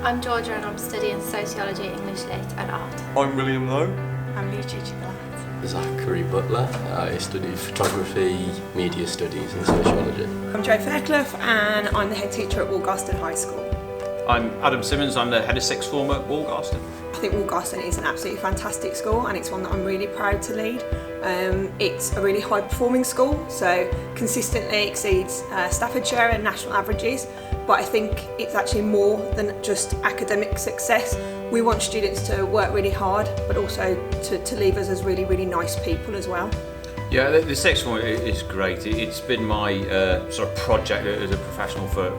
I'm Georgia and I'm studying Sociology, English Lit and Art. I'm William Lowe. I'm Lucia Chigalat. Zachary Butler. I study photography, media studies and sociology. I'm Jo Fairclough and I'm the head teacher at Wolgarston High School. I'm Adam Simmons, I'm the head of sixth form at Wolgarston. I think Wolgarston is an absolutely fantastic school and it's one that I'm really proud to lead. It's a really high performing school, so consistently exceeds Staffordshire and national averages, but I think it's actually more than just academic success. We want students to work really hard, but also to leave us as really, really nice people as well. Yeah, the sixth form is great. It's been my sort of project as a professional for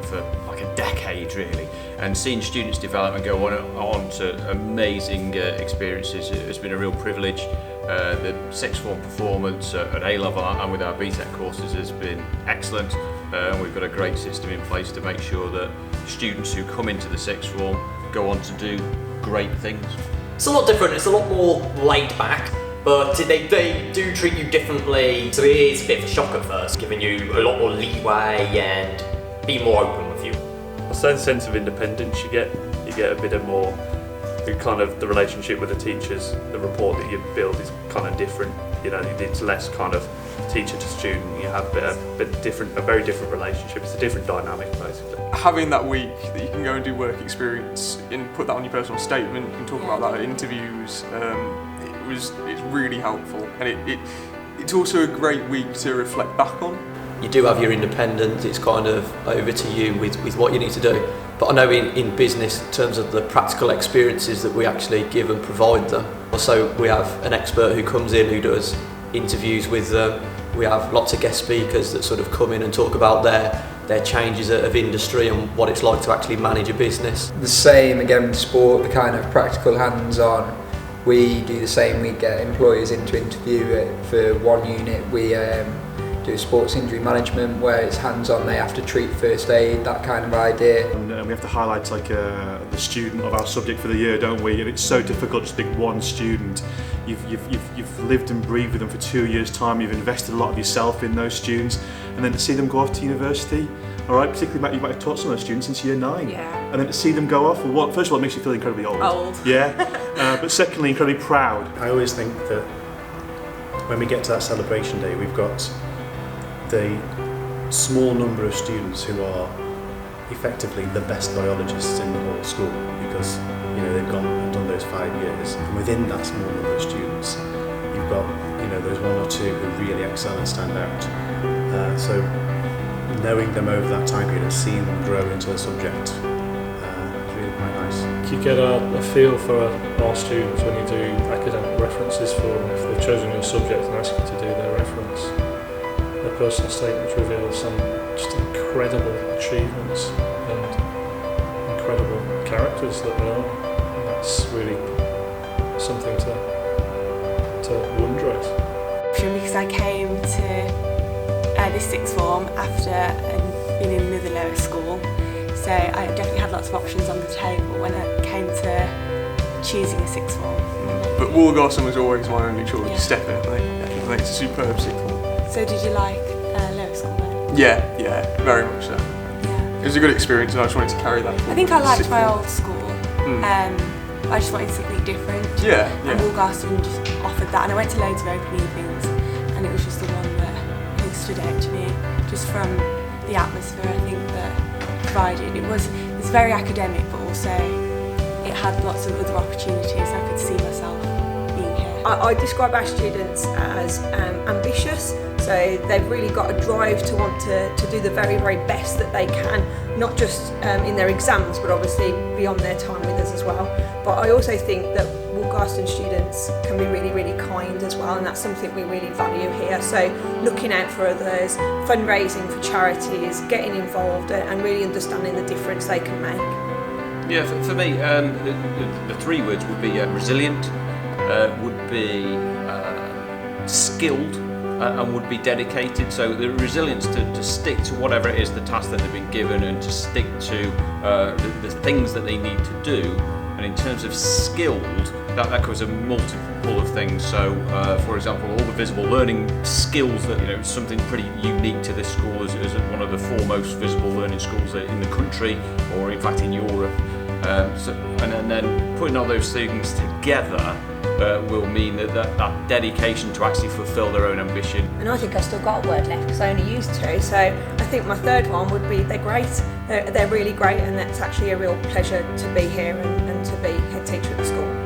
like a decade really, and seeing students develop and go on to amazing experiences has been a real privilege. The sixth form performance at A-level and with our BTEC courses has been excellent, and we've got a great system in place to make sure that students who come into the sixth form go on to do great things. It's a lot different, it's a lot more laid back, but they do treat you differently, so it is a bit of a shock at first, giving you a lot more leeway and be more open with you. A certain sense of independence you get a bit of more, the relationship with the teachers, the rapport that you build is kind of different, it's less kind of teacher to student, you have a very different relationship, it's a different dynamic basically. Having that week that you can go and do work experience and put that on your personal statement, you can talk about that at interviews, it's really helpful, and it's also a great week to reflect back on. You do have your independence, it's kind of over to you with what you need to do. But I know in business, in terms of the practical experiences that we actually give and provide them. Also, we have an expert who comes in who does interviews with them. We have lots of guest speakers that sort of come in and talk about their changes of industry and what it's like to actually manage a business. The same again with sport, the kind of practical hands-on. We do the same, we get employers in to interview for one unit. We do sports injury management where it's hands-on, they have to treat first aid, that kind of idea. And we have to highlight the student of our subject for the year, don't we? And it's so difficult to pick one student. You've lived and breathed with them for 2 years' time, you've invested a lot of yourself in those students, and then to see them go off to university, all right, particularly you might have taught some of those students since year 9. Yeah. And then to see them go off, well, first of all, it makes you feel incredibly old. Yeah, but secondly, incredibly proud. I always think that when we get to that celebration day, we've got the small number of students who are effectively the best biologists in the whole school because they've gone and done those 5 years, and within that small number of students you've got those one or two who really excel and stand out, so knowing them over that time period and seeing them grow into the subject is really quite nice. You get a feel for our students when you do academic references for them. If they've chosen your subject and ask you to do their reference, their personal statements reveal some just incredible achievements and incredible characters that they are. And that's really something to wonder at. Because I came to this sixth form after being in another lower school, so I definitely had lots of options on the table when it came to choosing a sixth form. But Wolgarston was always my only choice, Yeah. definitely. I think it's a superb sixth form. So did you like lower school then? Yeah, very much so. Yeah. It was a good experience and I just wanted to carry that. I think I liked sixth my form. old school. I just wanted something different. Yeah. And Wolgarston just offered that, and I went to loads of open evenings, and it was just the one that stood out to me, just from the atmosphere I think that provided. It was very academic, but also it had lots of other opportunities. I could see myself being here. I describe our students as ambitious, so they've really got a drive to want to do the very, very best that they can, not just in their exams, but obviously beyond their time with us as well. But I also think that Wolgarston students can be really, really kind as well, and that's something we really value here. So looking out for others, fundraising for charities, getting involved and really understanding the difference they can make. Yeah, for me, the 3 words would be resilient, would be skilled, and would be dedicated. So the resilience to stick to whatever it is, the task that they've been given, and to stick to the things that they need to do. And in terms of skilled, that covers a multiple of things. So, for example, all the visible learning skills that something pretty unique to this school as one of the foremost visible learning schools in the country, or in fact in Europe. And then putting all those things together will mean that dedication to actually fulfil their own ambition. And I think I've still got a word left because I only used 2, so I think my third one would be they're great. They're really great, and it's actually a real pleasure to be here and to be head teacher at the school.